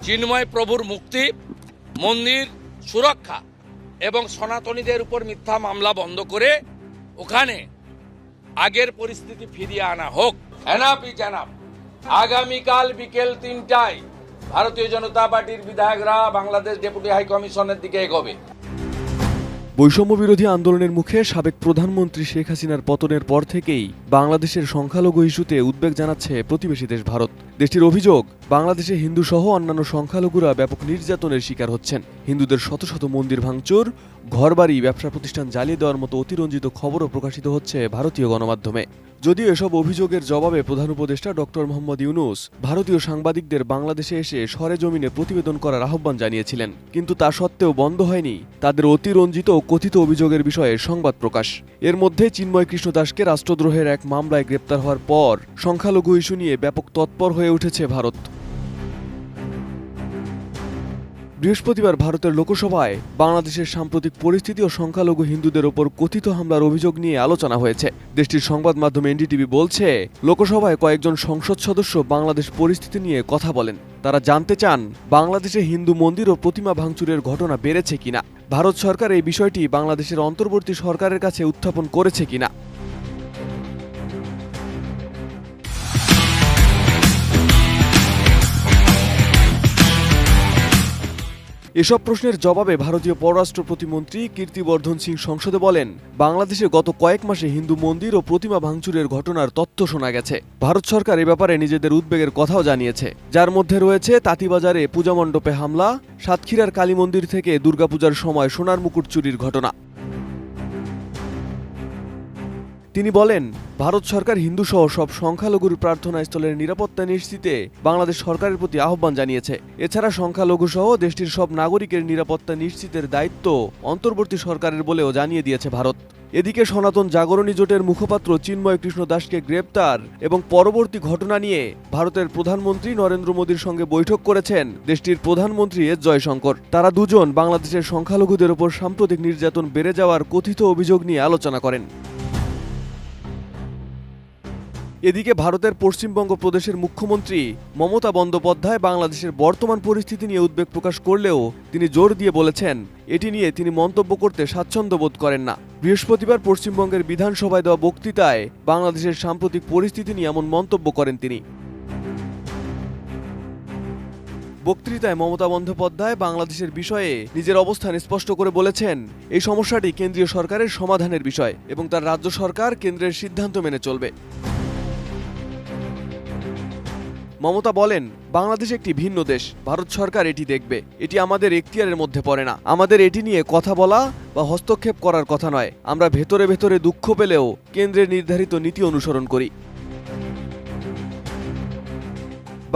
চিন্ময় প্রভুর মুক্তি, মন্দির সুরক্ষা এবং সনাতনীদের উপর মিথ্যা মামলা বন্ধ করে ওখানে আগের পরিস্থিতি ফিরিয়ে আনা হোক। Enough is enough. আগামীকাল বিকেল ৩টায় ভারতীয় জনতা পার্টির বিধায়করা বাংলাদেশ ডেপুটি হাই কমিশনের দিকে এগোবে। বৈষম্য বিরোধী আন্দোলনের মুখে সাবেক প্রধানমন্ত্রী শেখ হাসিনার পতনের পর থেকেই বাংলাদেশের সংখ্যালঘু ইস্যুতে উদ্বেগ জানাচ্ছে প্রতিবেশী দেশ ভারত। দেশটির অভিযোগ, বাংলাদেশে হিন্দু সহ অন্যান্য সংখ্যালঘুরা ব্যাপক নির্যাতনের শিকার হচ্ছেন। হিন্দুদের শত শত মন্দির ভাঙচুর, ঘরবাড়ি, ব্যবসা প্রতিষ্ঠান জ্বালিয়ে দেওয়ার মতো অতিরঞ্জিত খবরও প্রকাশিত হচ্ছে ভারতীয় গণমাধ্যমে। যদিও এসব অভিযোগের জবাবে প্রধান উপদেষ্টা ডক্টর মোহাম্মদ ইউনূস ভারতীয় সাংবাদিকদের বাংলাদেশে এসে সরেজমিনে প্রতিবেদন করার আহ্বান জানিয়েছিলেন, কিন্তু তা সত্ত্বেও বন্ধ হয়নি তাদের অতিরঞ্জিত ও কথিত অভিযোগের বিষয়ে সংবাদ প্রকাশ। এর মধ্যে চিন্ময় কৃষ্ণ দাসকে রাষ্ট্রদ্রোহের এক মামলায় গ্রেপ্তার হওয়ার পর সংখ্যালঘু ইস্যু নিয়ে ব্যাপক তৎপর হয়ে উঠেছে ভারত। বৃহস্পতিবার ভারতের লোকসভায় বাংলাদেশের সাম্প্রতিক পরিস্থিতি ও সংখ্যালঘু হিন্দুদের ওপর কথিত হামলার অভিযোগ নিয়ে আলোচনা হয়েছে। দেশটির সংবাদ মাধ্যম এনডিটিভি বলছে, লোকসভায় কয়েকজন সংসদ সদস্য বাংলাদেশ পরিস্থিতি নিয়ে কথা বলেন। তারা জানতে চান, বাংলাদেশে হিন্দু মন্দির ও প্রতিমা ভাঙচুরের ঘটনা বেড়েছে কিনা, ভারত সরকার এই বিষয়টি বাংলাদেশের অন্তর্বর্তী সরকারের কাছে উত্থাপন করেছে কিনা। এসব প্রশ্নের জবাবে ভারতীয় পররাষ্ট্র প্রতিমন্ত্রী কীর্তিবর্ধন সিং সংসদে বলেন, বাংলাদেশে গত কয়েক মাসে হিন্দু মন্দির ও প্রতিমা ভাঙচুরের ঘটনার তথ্য শোনা গেছে। ভারত সরকার এ ব্যাপারে নিজেদের উদ্বেগের কথাও জানিয়েছে, যার মধ্যে রয়েছে তাঁতিবাজারে পূজা মণ্ডপে হামলা, সাতক্ষীরার কালী মন্দির থেকে দুর্গাপূজার সময় সোনার মুকুট চুরির ঘটনা। তিনি বলেন, ভারত সরকার হিন্দু সহ সব সংখ্যালঘুর প্রার্থনা স্থলের নিরাপত্তা নিশ্চিতে বাংলাদেশ সরকারের প্রতি আহ্বান জানিয়েছে। এছাড়া সংখ্যালঘু সহ দেশটির সব নাগরিকের নিরাপত্তা নিশ্চিতের দায়িত্ব অন্তর্বর্তী সরকারের বলেও জানিয়ে দিয়েছে ভারত। এদিকে সনাতন জাগরণী জোটের মুখপাত্র চিন্ময় কৃষ্ণ দাসকে গ্রেপ্তার এবং পরবর্তী ঘটনা নিয়ে ভারতের প্রধানমন্ত্রী নরেন্দ্র মোদীর সঙ্গে বৈঠক করেছেন দেশটির প্রধানমন্ত্রী এস জয়শঙ্কর। তারা দুজন বাংলাদেশের সংখ্যালঘুদের ওপর সাম্প্রতিক নির্যাতন বেড়ে যাওয়ার কথিত অভিযোগ নিয়ে আলোচনা করেন। এদিকে ভারতের পশ্চিমবঙ্গ প্রদেশের মুখ্যমন্ত্রী মমতা বন্দ্যোপাধ্যায় বাংলাদেশের বর্তমান পরিস্থিতি নিয়ে উদ্বেগ প্রকাশ করলেও তিনি জোর দিয়ে বলেছেন, এটি নিয়ে তিনি মন্তব্য করতে স্বাচ্ছন্দ্য বোধ করেন না। বৃহস্পতিবার পশ্চিমবঙ্গের বিধানসভায় দেওয়া বক্তৃতায় বাংলাদেশের সাম্প্রতিক পরিস্থিতি নিয়ে এমন মন্তব্য করেন তিনি। বক্তৃতায় মমতা বন্দ্যোপাধ্যায় বাংলাদেশের বিষয়ে নিজের অবস্থান স্পষ্ট করে বলেছেন, এই সমস্যাটি কেন্দ্রীয় সরকারের সমাধানের বিষয় এবং তার রাজ্য সরকার কেন্দ্রের সিদ্ধান্ত মেনে চলবে। মমতা বলেন, বাংলাদেশ একটি ভিন্ন দেশ, ভারত সরকার এটি দেখবে, এটি আমাদের এখতিয়ারের মধ্যে পড়ে না। আমাদের এটি নিয়ে কথা বলা বা হস্তক্ষেপ করার কথা নয়। আমরা ভেতরে ভেতরে দুঃখ পেলেও কেন্দ্রের নির্ধারিত নীতি অনুসরণ করি।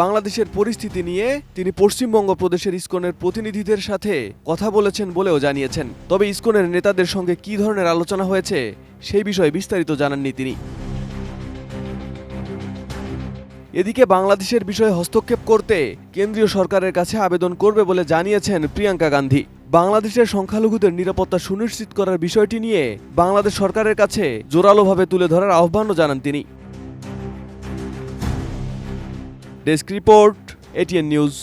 বাংলাদেশের পরিস্থিতি নিয়ে তিনি পশ্চিমবঙ্গ প্রদেশের ইসকনের প্রতিনিধিদের সাথে কথা বলেছেন বলেও জানিয়েছেন। তবে ইসকনের নেতাদের সঙ্গে কী ধরনের আলোচনা হয়েছে সেই বিষয়ে বিস্তারিত জানাননি তিনি। এদিকে বাংলাদেশের বিষয়ে হস্তক্ষেপ করতে কেন্দ্রীয় সরকারের কাছে আবেদন করবে বলে জানিয়েছেন প্রিয়াঙ্কা গান্ধী। বাংলাদেশের সংখ্যালঘুদের নিরাপত্তা সুনিশ্চিত করার বিষয়টি নিয়ে বাংলাদেশ সরকারের কাছে জোরালোভাবে তুলে ধরার আহ্বানও জানান তিনি। Desk report, ATN news.